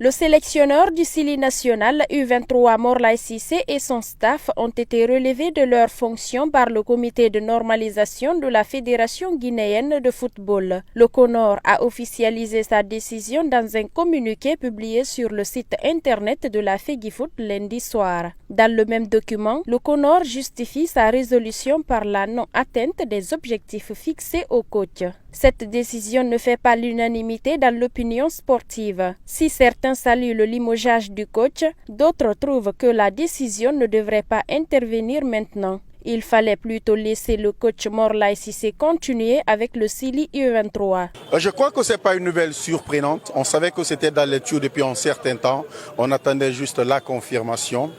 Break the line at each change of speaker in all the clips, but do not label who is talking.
Le sélectionneur du Sili national U23 Morlaye Cissé et son staff ont été relevés de leurs fonctions par le comité de normalisation de la Fédération guinéenne de football. Le CONOR a officialisé sa décision dans un communiqué publié sur le site internet de la FEGIFOOT lundi soir. Dans le même document, le CONOR justifie sa résolution par la non-atteinte des objectifs fixés au coach. Cette décision ne fait pas l'unanimité dans l'opinion sportive. Si certains saluent le limogeage du coach, d'autres trouvent que la décision ne devrait pas intervenir maintenant. Il fallait plutôt laisser le coach Morlaye Cissé continuer avec le Sili U23.
Je crois que ce n'est pas une nouvelle surprenante. On savait que c'était dans les tuyaux depuis un certain temps. On attendait juste la confirmation.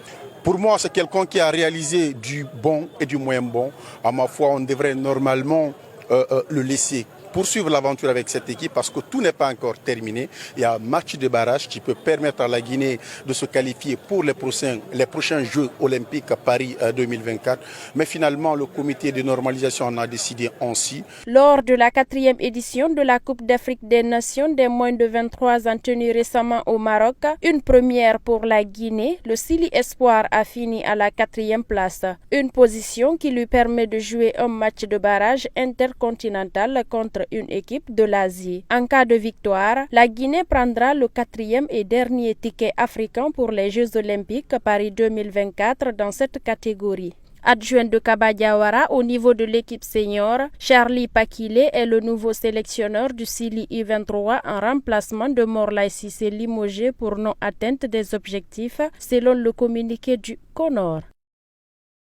Pour moi, c'est quelqu'un qui a réalisé du bon et du moins bon. À ma foi, on devrait normalement le laisser poursuivre l'aventure avec cette équipe parce que tout n'est pas encore terminé. Il y a un match de barrage qui peut permettre à la Guinée de se qualifier pour les prochains Jeux olympiques à Paris 2024. Mais finalement, le comité de normalisation en a décidé ainsi.
Lors de la 4e édition de la Coupe d'Afrique des Nations des moins de 23 ans tenue récemment au Maroc, une première pour la Guinée, le Sili Espoir a fini à la 4e place. Une position qui lui permet de jouer un match de barrage intercontinental contre une équipe de l'Asie. En cas de victoire, la Guinée prendra le 4e et dernier ticket africain pour les Jeux olympiques Paris 2024 dans cette catégorie. Adjoint de Kaba Diawara au niveau de l'équipe senior, Charlie Pakile est le nouveau sélectionneur du Sili U23 en remplacement de Morlaye Cissé limogé pour non-atteinte des objectifs selon le communiqué du CONOR.